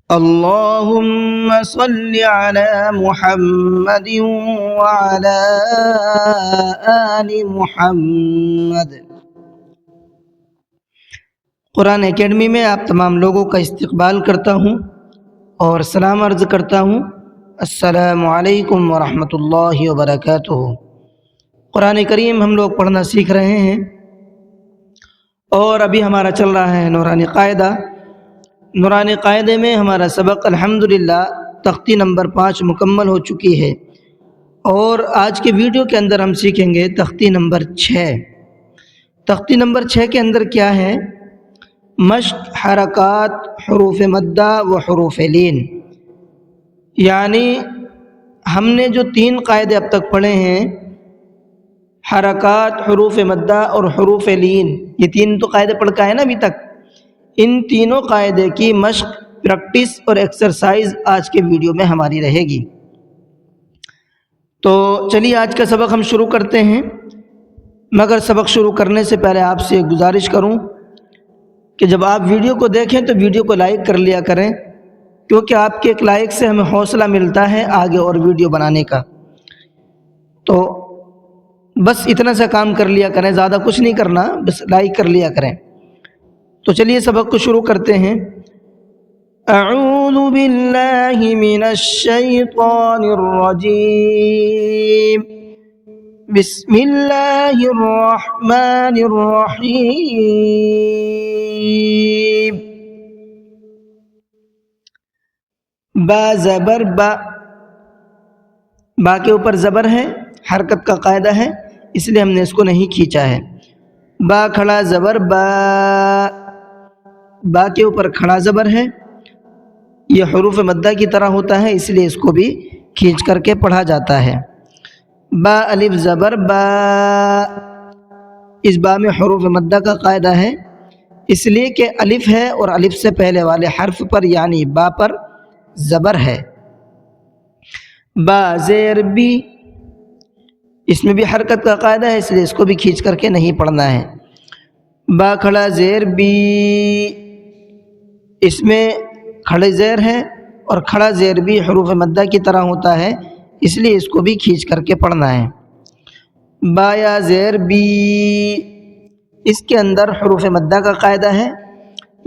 اللهم صل على محمد وعلى آل محمد۔ قرآن اکیڈمی میں آپ تمام لوگوں کا استقبال کرتا ہوں اور سلام عرض کرتا ہوں۔ السلام علیکم ورحمۃ اللہ وبرکاتہ۔ قرآن کریم ہم لوگ پڑھنا سیکھ رہے ہیں اور ابھی ہمارا چل رہا ہے نورانی قاعدہ۔ نورانی قاعدے میں ہمارا سبق الحمدللہ تختی نمبر 5 مکمل ہو چکی ہے، اور آج کے ویڈیو کے اندر ہم سیکھیں گے تختی نمبر 6۔ تختی نمبر 6 کے اندر کیا ہے؟ مشق حرکات حروف مدہ و حروف لین، یعنی ہم نے جو 3 قاعدے اب تک پڑھے ہیں، حرکات، حروف مدہ اور حروف لین، یہ 3 تو قاعدے پڑھ کا ہے نا ابھی تک۔ ان تینوں قاعدے کی مشق، پریکٹس اور ایکسرسائز آج کے ویڈیو میں ہماری رہے گی۔ تو چلیے آج کا سبق ہم شروع کرتے ہیں، مگر سبق شروع کرنے سے پہلے آپ سے گزارش کروں کہ جب آپ ویڈیو کو دیکھیں تو ویڈیو کو لائک کر لیا کریں، کیونکہ آپ کے ایک لائک سے ہمیں حوصلہ ملتا ہے آگے اور ویڈیو بنانے کا۔ تو بس اتنا سا کام کر لیا کریں، زیادہ کچھ نہیں کرنا، بس لائک کر لیا کریں۔ تو چلیے سبق کو شروع کرتے ہیں۔ اعوذ باللہ من الشیطان الرجیم، بسم اللہ الرحمن الرحیم۔ با زبر با، با کے اوپر زبر ہے، حرکت کا قاعدہ ہے، اس لیے ہم نے اس کو نہیں کھینچا ہے۔ با کھڑا زبر با، با کے اوپر کھڑا زبر ہے، یہ حروف مدہ کی طرح ہوتا ہے، اس لیے اس کو بھی کھینچ کر کے پڑھا جاتا ہے۔ با الف زبر با، اس با میں حروف مدہ کا قاعدہ ہے، اس لیے کہ الف ہے اور الف سے پہلے والے حرف پر یعنی با پر زبر ہے۔ با زیر بی، اس میں بھی حرکت کا قاعدہ ہے، اس لیے اس کو بھی کھینچ کر کے نہیں پڑھنا ہے۔ با کھڑا زیر بی، اس میں کھڑے زیر ہے اور کھڑا زیر بھی حروف مدہ کی طرح ہوتا ہے، اس لیے اس کو بھی کھینچ کر کے پڑھنا ہے۔ با یا زیر بی، اس کے اندر حروف مدہ کا قاعدہ ہے،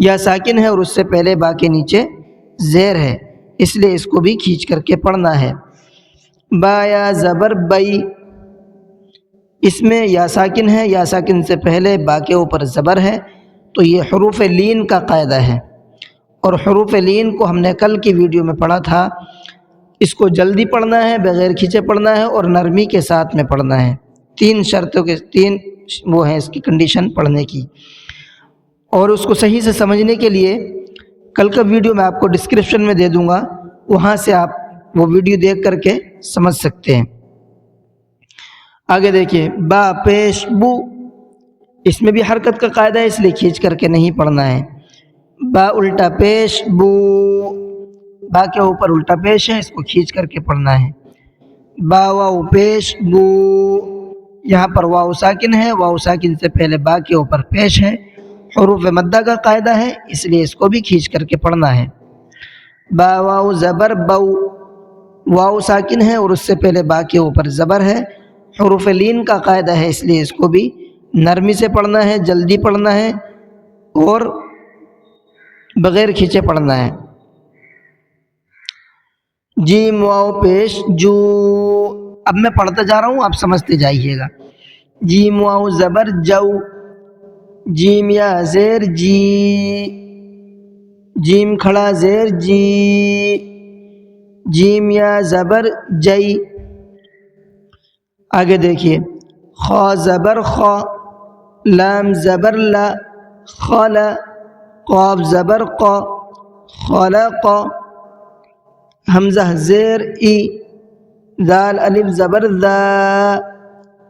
یا ساکن ہے اور اس سے پہلے با کے نیچے زیر ہے، اس لیے اس کو بھی کھینچ کر کے پڑھنا ہے۔ با یا زبر بئی، اس میں یا ساکن ہے، یا ساکن سے پہلے با کے اوپر زبر ہے، تو یہ حروف لین کا قاعدہ ہے، اور حروف لین کو ہم نے کل کی ویڈیو میں پڑھا تھا۔ اس کو جلدی پڑھنا ہے، بغیر کھینچے پڑھنا ہے اور نرمی کے ساتھ میں پڑھنا ہے۔ 3 شرطوں کے 3 وہ ہیں اس کی کنڈیشن پڑھنے کی، اور اس کو صحیح سے سمجھنے کے لیے کل کا ویڈیو میں آپ کو ڈسکرپشن میں دے دوں گا، وہاں سے آپ وہ ویڈیو دیکھ کر کے سمجھ سکتے ہیں۔ آگے دیکھیے، با پیش بو، اس میں بھی حرکت کا قاعدہ ہے، اس لیے کھینچ کر کے نہیں پڑھنا ہے۔ با الٹا پیش بو، با کے اوپر الٹا پیش ہے، اس کو کھینچ کر کے پڑھنا ہے۔ با واو پیش بو، یہاں پر واو ساکن ہے، واو ساکن سے پہلے با کے اوپر پیش ہے، حروف مدہ کا قاعدہ ہے، اس لیے اس کو بھی کھینچ کر کے پڑھنا ہے۔ با واو زبر بو، واو ساکن ہے اور اس سے پہلے با کے اوپر زبر ہے، حروف لین کا قاعدہ ہے، اس لیے اس کو بھی نرمی سے پڑھنا ہے، جلدی پڑھنا ہے اور بغیر کھینچے پڑھنا ہے۔ جیم واو پیش جو، اب میں پڑھتا جا رہا ہوں، آپ سمجھتے جائیے گا۔ جیم واو زبر جو، جیم یا زیر جی، جیم کھڑا زیر جی، جیم یا زبر جئی۔ آگے دیکھیے، خا زبر خا، لام زبر لا، خلا، قاف زبر قا، خلق، حمزہ زیر ای، دال الف زبر ذا،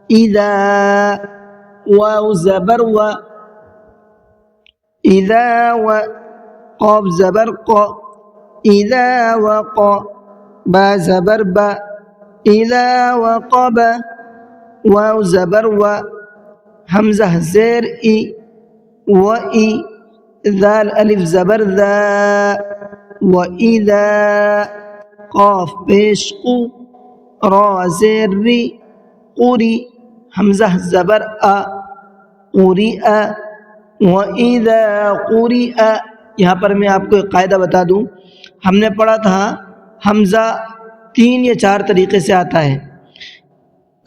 اذا، واو زبر و، اذا و، قاف زبر قا، اذا وقا، با زبر با، اذا وقب، واو زبر و، حمزہ زیر ای، و ای، ذال الف زبر ذا، وَإِذَا قاف پیش قو را زیر ری قری حمزہ زبر قریء وَإِذَا قُرِئَ. یہاں پر میں آپ کو ایک قاعدہ بتا دوں، ہم نے پڑھا تھا حمزہ 3 یا 4 طریقے سے آتا ہے،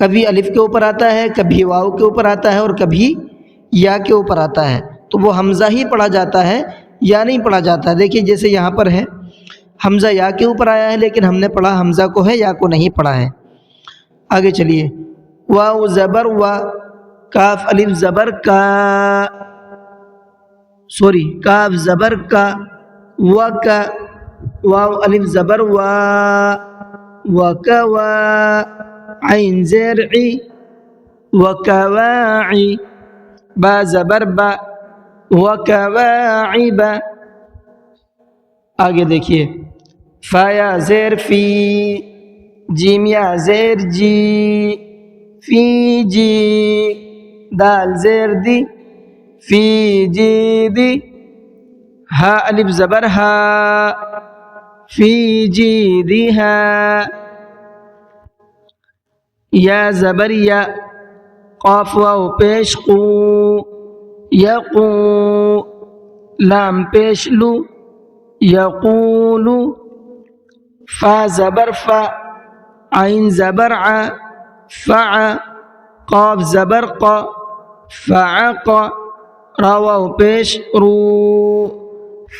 کبھی الف کے اوپر آتا ہے، کبھی واو کے اوپر آتا ہے اور کبھی یا کے اوپر آتا ہے، تو وہ حمزہ ہی پڑھا جاتا ہے یا نہیں پڑھا جاتا ہے. دیکھیے جیسے یہاں پر ہے حمزہ یا کے اوپر آیا ہے لیکن ہم نے پڑھا حمزہ کو ہے، یا کو نہیں پڑھا ہے. آگے چلیے، واو زبر وا، کاف الف زبر کا، کاف زبر کا، کا، واو الف زبر وا، وکوا، عین زیر عی، وکواعی، با زبر با، وکواعب. آگے دیکھیے، فا یا زیر فی، جیم یا زیر جی، فی جی، دال زیر دی، فی جی دی، ہا الف زبر ہا، فی جی دی ہا، یا زبر یا، قاف واو پیش قو، یقو، لام پیش لو، یقولو، فا زبر فا، عین زبر ع، فع، قاف زبر قا، فعق، را واو پیش رو،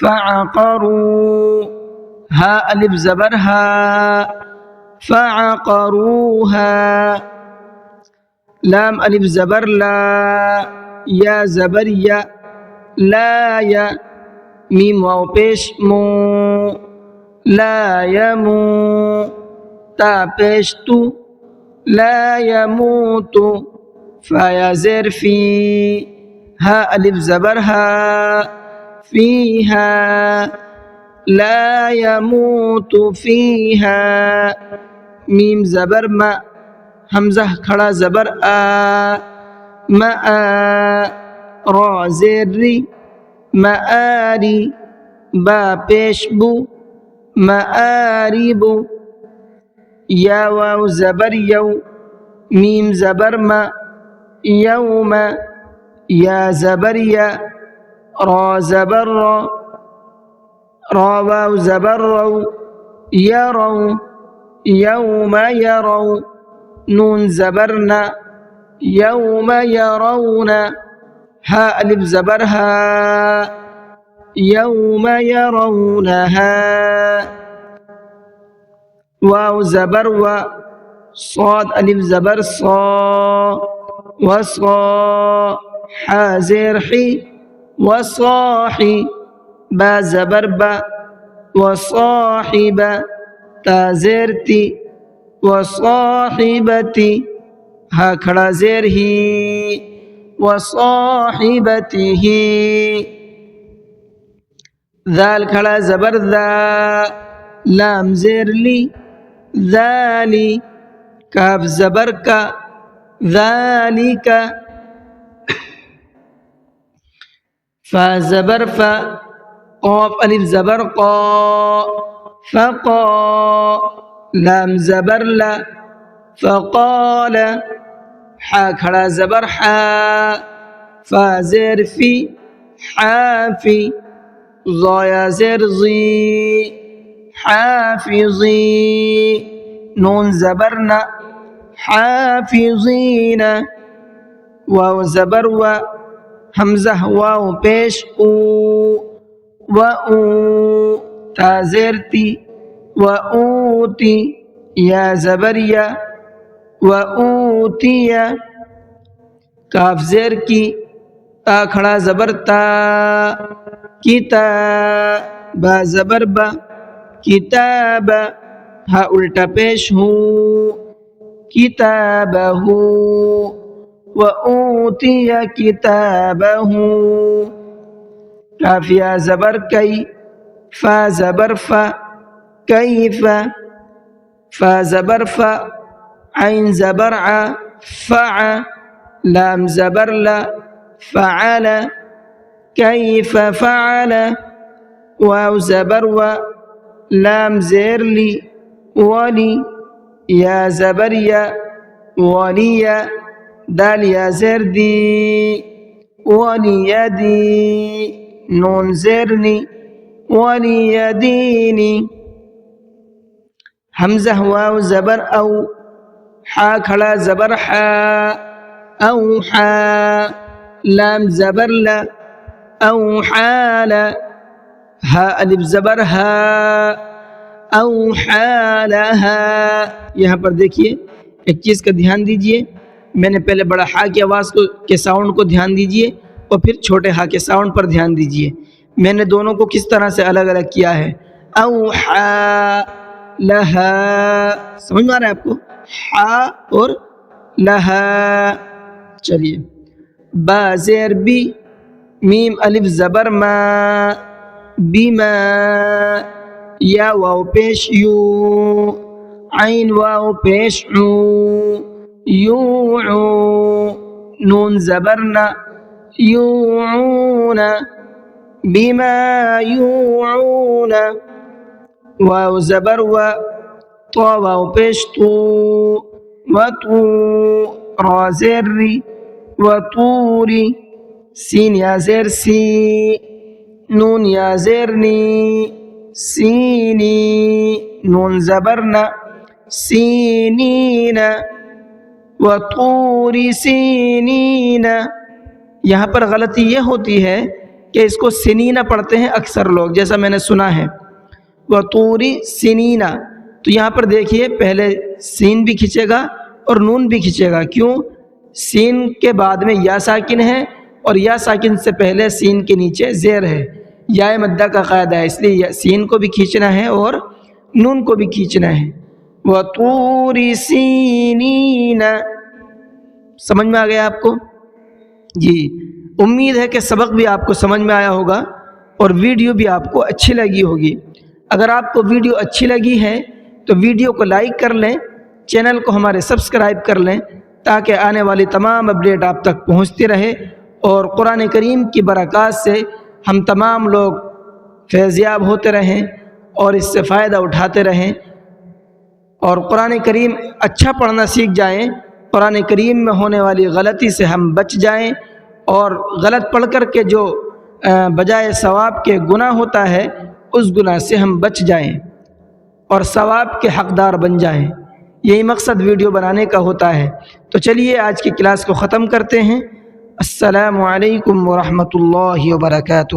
فعقرو، ہا الف زبر ہا، فعقروها، لام الف زبر لا، یا زبر یا، لا یا، میم واو پیش مو، لا یمو، تا پیش تو، لا یموت، فا یا زیر فی، ہا الف زبر ہا، فیہا، لا یموت فیہا، میم زبر ما، حمزہ کھڑا زبر ما، را زیر ری، مآری، با پیش بو، مآریب، یا واو زبر یو، میم زبر ما، یوم، یا زبر یا، را زبر را، را واو زبر رو، یرو، یوم یرو، نون زبرنا، یوم یرون، ہا الف زبر ہا، یوم یرونہا، واو زبر و، صاد الف زبر صا، وصا، حا زیر حی، وصاحی، با زبر با، وصاحب، تا زیر تی، وصاحبتی، ہا کھڑا زیر ہی، وصاحبته، ذال کھڑا زبر ذا، لام زیر لی، ذالی، کاف زبر کا، ذالک، فا زبر فا، قاف الف زبر قا، فقا، لام زبر لا، فقال، حا کھڑا زبر حا، فا زیر فی، حافی، ضایا زیر ضی، حافظی، نون زبرنا، حافظین، واو زبر و، حمزہ واو پیش او، و او، تا زیر تی، و اوتی، یا زبر یا، و اوتی، کاف زیر کی، تا کھڑا زبر تا، کتا، با زبر با، کتاب، ہا الٹا پیش ہو، کتابہ، و اوتی کتابہ، کاف یا زبر کئی، فا زبر فا، کیف، فا زبر فا، عین زبر ع، فع، لام زبر لا، فعل، کیف فعل، واو زبر و، لام زیر لی ولی، یا زبر یا ولی، دال یا زیر دی ولی دی، نون زیر نی ولی دینی، حمزہ واو زبر او، حا کھڑا زبر حا او حا، لام زبر لا او حال، ہا الف زبر ہا او حالہا۔ یہاں پر دیکھیے ایک چیز کا دھیان دیجئے، میں نے پہلے بڑا ہا کی آواز کے ساؤنڈ کو دھیان دیجئے اور پھر چھوٹے ہا کے ساؤنڈ پر دھیان دیجئے، میں نے دونوں کو کس طرح سے الگ الگ کیا ہے، اوحا لہا، سمجھ میں آ رہا ہے آپ کو، ہا اور لہا۔ چلیے، با زیر بی، میم الف زبر ما، بما، یا واو پیش یو، عین واو پیش عو، یوعو، نون زبرنا یوعون، بما یوعون، واو زبر و، طا واو پیش تو، وطو، را زیر ری، وطوری، سین یا زیر سی، نون یا زیر نی، سینی، نون زبرنا سینین، وطور سینین۔ یہاں پر غلطی یہ ہوتی ہے کہ اس کو سنینہ پڑھتے ہیں اکثر لوگ، جیسا میں نے سنا ہے، وطور سنینہ، تو یہاں پر دیکھیے پہلے سین بھی کھنچے گا اور نون بھی کھنچے گا، کیوں؟ سین کے بعد میں یا ساکن ہے اور یا ساکن سے پہلے سین کے نیچے زیر ہے، یا مدہ کا قاعدہ ہے، اس لیے سین کو بھی کھینچنا ہے اور نون کو بھی کھینچنا ہے۔ وَطُورِ سِینِینَ، سمجھ میں آ گیا آپ کو؟ جی، امید ہے کہ سبق بھی آپ کو سمجھ میں آیا ہوگا اور ویڈیو بھی آپ کو اچھی لگی ہوگی۔ اگر آپ کو ویڈیو اچھی لگی ہے تو ویڈیو کو لائک کر لیں، چینل کو ہمارے سبسکرائب کر لیں تاکہ آنے والی تمام اپڈیٹ آپ تک پہنچتی رہے اور قرآن کریم کی برکات سے ہم تمام لوگ فیض یاب ہوتے رہیں اور اس سے فائدہ اٹھاتے رہیں اور قرآن کریم اچھا پڑھنا سیکھ جائیں، قرآن کریم میں ہونے والی غلطی سے ہم بچ جائیں اور غلط پڑھ کر کے جو بجائے ثواب کے گناہ ہوتا ہے اس گناہ سے ہم بچ جائیں اور ثواب کے حقدار بن جائیں۔ یہی مقصد ویڈیو بنانے کا ہوتا ہے۔ تو چلیے آج کی کلاس کو ختم کرتے ہیں۔ السلام علیکم ورحمۃ اللہ وبرکاتہ۔